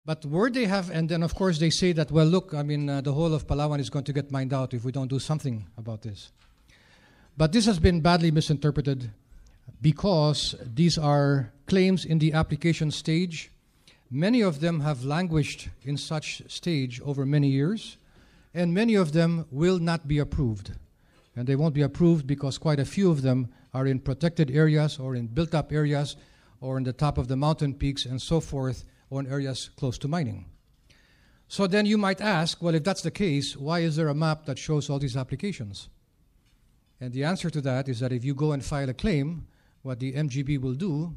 But where they have, and then of course they say that, well, look, I mean, the whole of Palawan is going to get mined out if we don't do something about this. But this has been badly misinterpreted because these are claims in the application stage. Many of them have languished in such stage over many years, and many of them will not be approved. And they won't be approved because quite a few of them are in protected areas or in built-up areas or on the top of the mountain peaks and so forth, or in areas close to mining. So then you might ask, well, if that's the case, why is there a map that shows all these applications? And the answer to that is that if you go and file a claim, what the MGB will do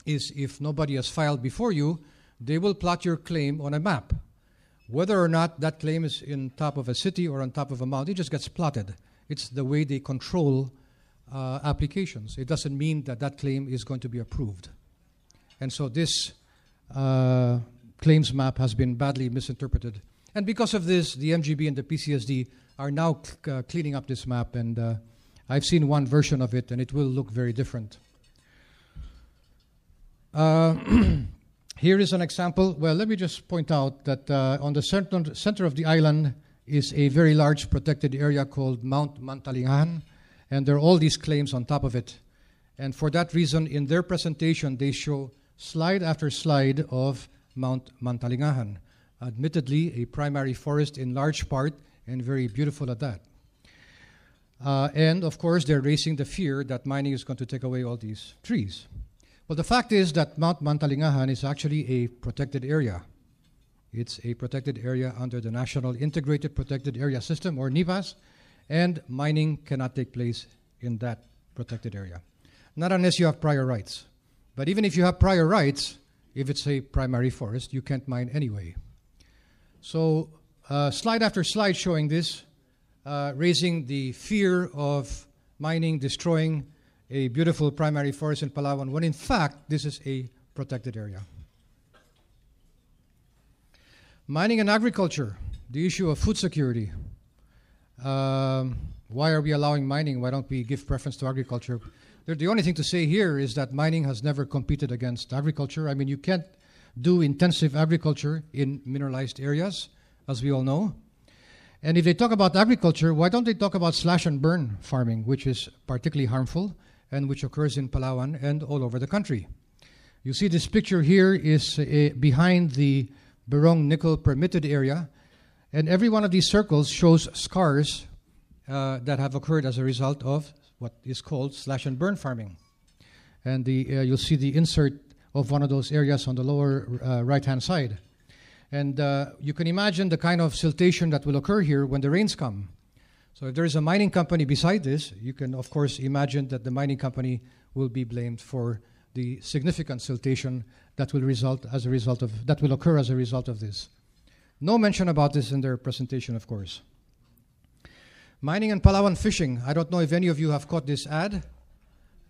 is, if nobody has filed before you, they will plot your claim on a map. Whether or not that claim is in top of a city or on top of a mountain, it just gets plotted. It's the way they control applications. It doesn't mean that that claim is going to be approved. And so this claims map has been badly misinterpreted. And because of this, the MGB and the PCSD are now cleaning up this map, and I've seen one version of it, and it will look very different. Here is an example. Well, let me just point out that on the center of the island is a very large protected area called Mount Mantalingan, and there are all these claims on top of it. And for that reason, in their presentation, they show slide after slide of Mount Mantalingan. Admittedly, a primary forest in large part, and very beautiful at that. And of course, they're raising the fear that mining is going to take away all these trees. Well, the fact is that Mount Mantalingan is actually a protected area. It's a protected area under the National Integrated Protected Area System, or NIPAS, and mining cannot take place in that protected area. Not unless you have prior rights. But even if you have prior rights, if it's a primary forest, you can't mine anyway. So slide after slide showing this, raising the fear of mining, destroying a beautiful primary forest in Palawan, when in fact this is a protected area. Mining and agriculture, the issue of food security. Why are we allowing mining? Why don't we give preference to agriculture? The only thing to say here is that mining has never competed against agriculture. I mean, you can't do intensive agriculture in mineralized areas, as we all know. And if they talk about agriculture, why don't they talk about slash and burn farming, which is particularly harmful and which occurs in Palawan and all over the country? You see this picture here is behind the Berong nickel permitted area, and every one of these circles shows scars that have occurred as a result of what is called slash and burn farming. And you'll see the insert of one of those areas on the lower right-hand side. And you can imagine the kind of siltation that will occur here when the rains come. So if there is a mining company beside this, you can of course imagine that the mining company will be blamed for the significant siltation that will occur as a result of this. No mention about this in their presentation, of course. Mining and Palawan fishing. I don't know if any of you have caught this ad.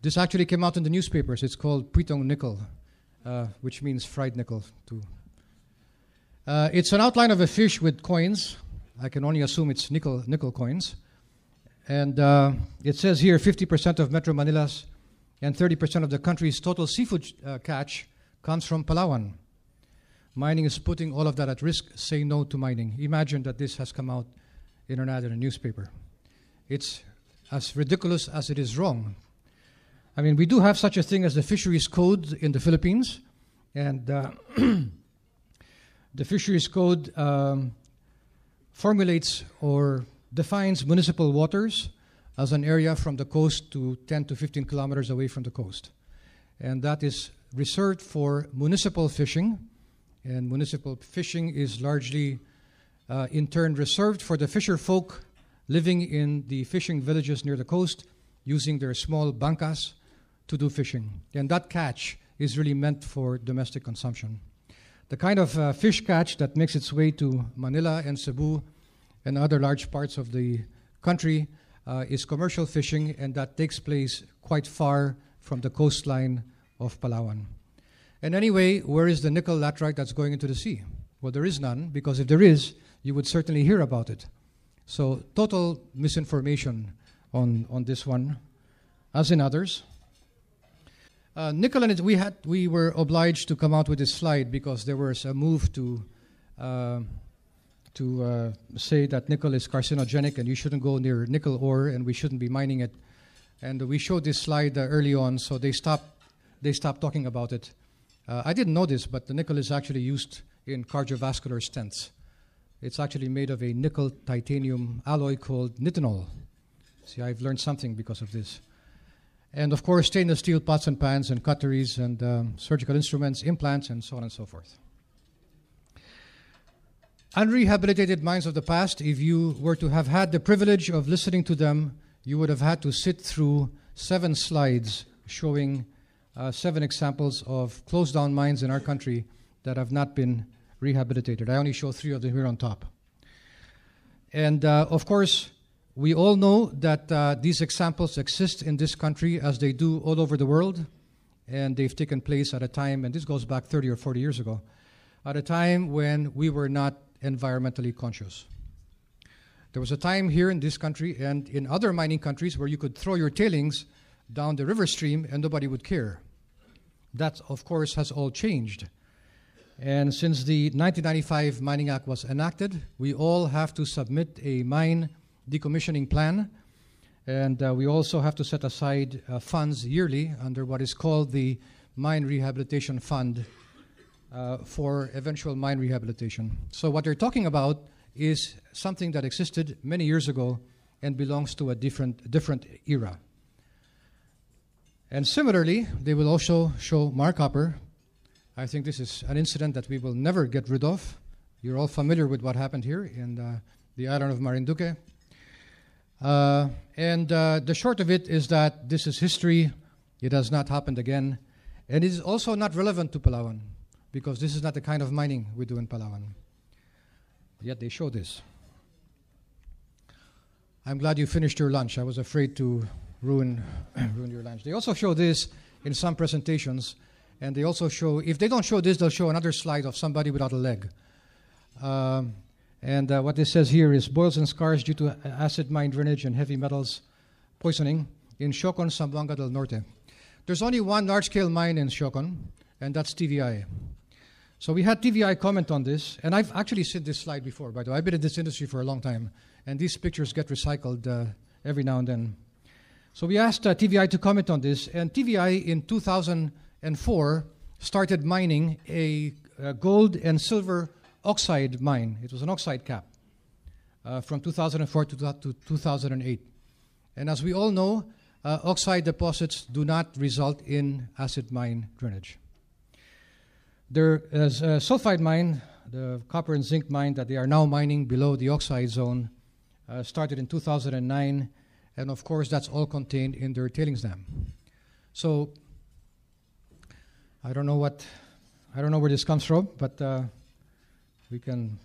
This actually came out in the newspapers. It's called Pritong Nickel, which means fried nickel too. It's an outline of a fish with coins. I can only assume it's nickel coins. And it says here 50% of Metro Manila's and 30% of the country's total seafood catch comes from Palawan. Mining is putting all of that at risk. Say no to mining. Imagine that this has come out in an ad in a newspaper. It's as ridiculous as it is wrong. I mean, we do have such a thing as the Fisheries Code in the Philippines, and the Fisheries Code formulates or defines municipal waters as an area from the coast to 10 to 15 kilometers away from the coast. And that is reserved for municipal fishing, and municipal fishing is largely in turn reserved for the fisher folk living in the fishing villages near the coast, using their small bangkas to do fishing. And that catch is really meant for domestic consumption. The kind of fish catch that makes its way to Manila and Cebu and other large parts of the country is commercial fishing, and that takes place quite far from the coastline of Palawan. And anyway, where is the nickel laterite that's going into the sea? Well, there is none, because if there is, you would certainly hear about it. So total misinformation on this one, as in others. Nickel, and we were obliged to come out with this slide because there was a move to say that nickel is carcinogenic and you shouldn't go near nickel ore and we shouldn't be mining it. And we showed this slide early on, so they stopped talking about it. I didn't know this, but the nickel is actually used in cardiovascular stents. It's actually made of a nickel titanium alloy called nitinol. See, I've learned something because of this. And of course, stainless steel pots and pans and cutleries and surgical instruments, implants, and so on and so forth. Unrehabilitated mines of the past, if you were to have had the privilege of listening to them, you would have had to sit through 7 slides showing 7 examples of closed down mines in our country that have not been rehabilitated. I only show 3 of them here on top. And of course, we all know that these examples exist in this country as they do all over the world, and they've taken place at a time, and this goes back 30 or 40 years ago, at a time when we were not environmentally conscious. There was a time here in this country and in other mining countries where you could throw your tailings down the river stream and nobody would care. That, of course, has all changed. And since the 1995 Mining Act was enacted, we all have to submit a mine decommissioning plan, and we also have to set aside funds yearly under what is called the Mine Rehabilitation Fund for eventual mine rehabilitation. So what they're talking about is something that existed many years ago and belongs to a different era. And similarly, they will also show Mark Copper. I think this is an incident that we will never get rid of. You're all familiar with what happened here in the island of Marinduque. The short of it is that this is history. It has not happened again. And it is also not relevant to Palawan because this is not the kind of mining we do in Palawan. Yet they show this. I'm glad you finished your lunch. I was afraid to ruin your lunch. They also show this in some presentations, and they also show, if they don't show this, they'll show another slide of somebody without a leg. What this says here is boils and scars due to acid mine drainage and heavy metals poisoning in Siocon, Zamboanga del Norte. There's only one large-scale mine in Siocon, and that's TVI. So we had TVI comment on this, and I've actually seen this slide before, by the way. I've been in this industry for a long time, and these pictures get recycled every now and then. So we asked TVI to comment on this, and TVI in 2004 started mining a gold and silver oxide mine. It was an oxide cap from 2004 to 2008. And as we all know, oxide deposits do not result in acid mine drainage. There is a sulfide mine, the copper and zinc mine that they are now mining below the oxide zone, started in 2009, and of course that's all contained in their tailings dam. So I don't know where this comes from, but we can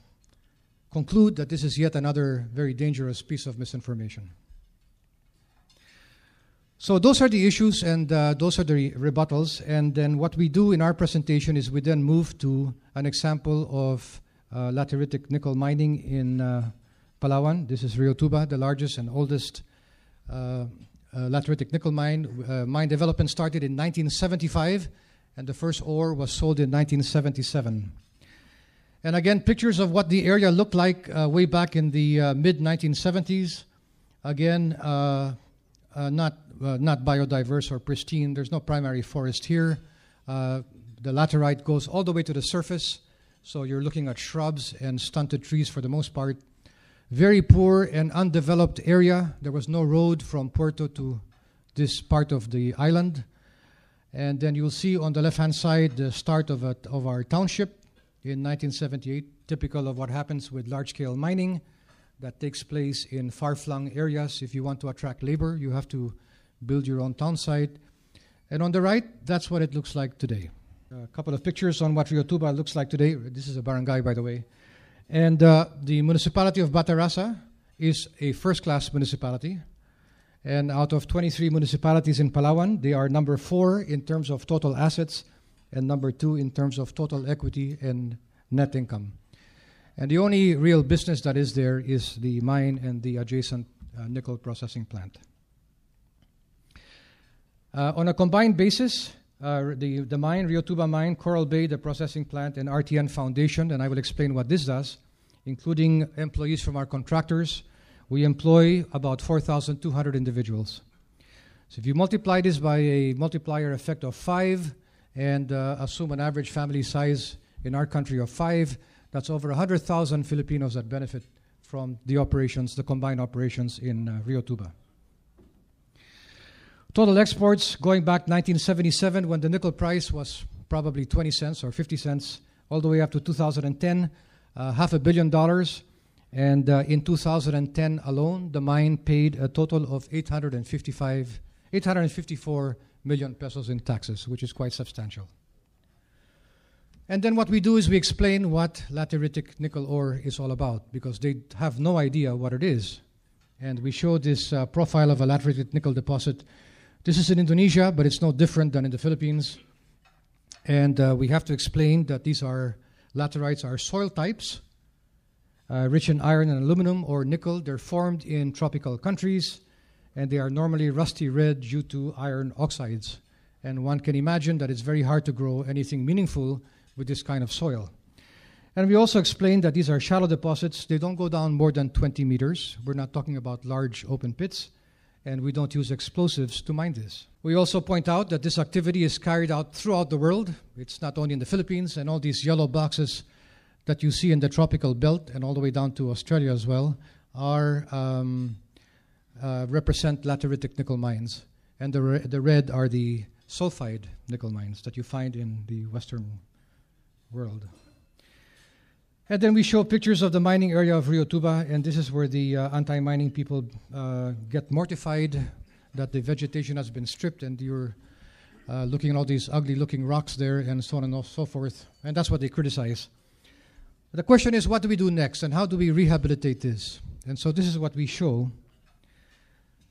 conclude that this is yet another very dangerous piece of misinformation. So those are the issues, and those are the rebuttals. And then what we do in our presentation is we then move to an example of lateritic nickel mining in Palawan. This is Rio Tuba, the largest and oldest lateritic nickel mine. Mine development started in 1975, and the first ore was sold in 1977. And again, pictures of what the area looked like way back in the mid-1970s. Again, not biodiverse or pristine. There's no primary forest here. The laterite goes all the way to the surface, so you're looking at shrubs and stunted trees for the most part. Very poor and undeveloped area. There was no road from Puerto to this part of the island. And then you'll see on the left-hand side the start of our township in 1978, typical of what happens with large-scale mining that takes place in far-flung areas. If you want to attract labor, you have to build your own town site. And on the right, that's what it looks like today. A couple of pictures on what Rio Tuba looks like today. This is a barangay, by the way. And the municipality of Batarasa is a first-class municipality. And out of 23 municipalities in Palawan, they are number 4 in terms of total assets and number 2 in terms of total equity and net income. And the only real business that is there is the mine and the adjacent nickel processing plant. On a combined basis, the mine, Rio Tuba Mine, Coral Bay, the processing plant, and RTN Foundation, and I will explain what this does, including employees from our contractors. We employ about 4,200 individuals. So if you multiply this by a multiplier effect of 5 and assume an average family size in our country of 5, that's over 100,000 Filipinos that benefit from the operations, the combined operations in Rio Tuba. Total exports going back 1977 when the nickel price was probably 20 cents or 50 cents, all the way up to 2010, $500 million. And in 2010 alone, the mine paid a total of 854 million pesos in taxes, which is quite substantial. And then what we do is we explain what lateritic nickel ore is all about, because they have no idea what it is. And we show this profile of a lateritic nickel deposit. This is in Indonesia, but it's no different than in the Philippines. And we have to explain that these laterites are soil types, rich in iron and aluminum or nickel. They're formed in tropical countries, and they are normally rusty red due to iron oxides. And one can imagine that it's very hard to grow anything meaningful with this kind of soil. And we also explained that these are shallow deposits. They don't go down more than 20 meters. We're not talking about large open pits, and we don't use explosives to mine this. We also point out that this activity is carried out throughout the world. It's not only in the Philippines, and all these yellow boxes that you see in the tropical belt and all the way down to Australia as well represent lateritic nickel mines. And the red are the sulfide nickel mines that you find in the Western world. And then we show pictures of the mining area of Rio Tuba, and this is where the anti-mining people get mortified that the vegetation has been stripped and you're looking at all these ugly-looking rocks there and so on and so forth, and that's what they criticize. The question is, what do we do next, and how do we rehabilitate this? And so this is what we show.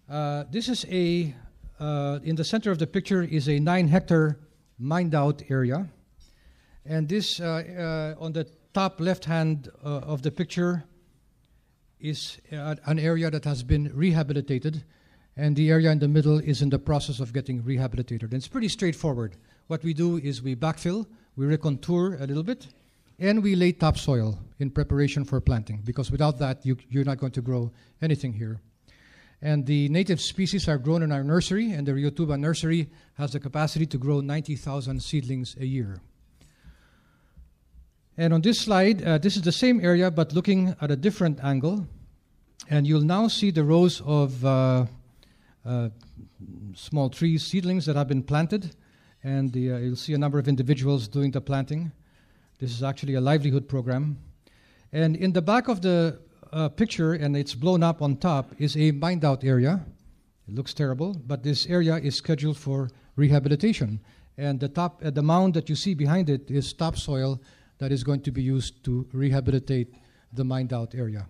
This is in the center of the picture is a 9-hectare mined-out area. And this, on the top left-hand of the picture, is an area that has been rehabilitated, and the area in the middle is in the process of getting rehabilitated. And it's pretty straightforward. What we do is we backfill, we recontour a little bit, and we lay topsoil in preparation for planting, because without that, you're not going to grow anything here. And the native species are grown in our nursery, and the Rio Tuba nursery has the capacity to grow 90,000 seedlings a year. And on this slide, this is the same area, but looking at a different angle. And you'll now see the rows of small trees, seedlings that have been planted. And you'll see a number of individuals doing the planting. This is actually a livelihood program. And in the back of the picture, and it's blown up on top, is a mined out area. It looks terrible, but this area is scheduled for rehabilitation. And the mound that you see behind it is topsoil that is going to be used to rehabilitate the mined out area.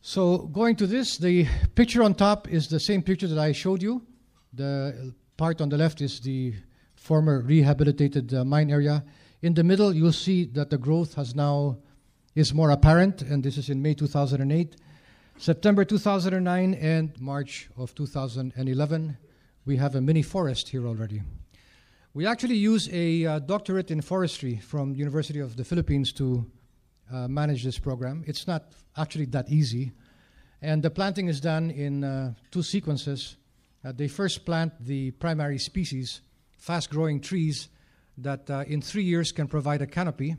So going to this, the picture on top is the same picture that I showed you. The part on the left is the former rehabilitated mine area. In the middle, you'll see that the growth is more apparent, and this is in May 2008. September 2009 and March of 2011, we have a mini forest here already. We actually use a doctorate in forestry from University of the Philippines to manage this program. It's not actually that easy. And the planting is done in 2 sequences. They first plant the primary species, fast-growing trees that in 3 years can provide a canopy.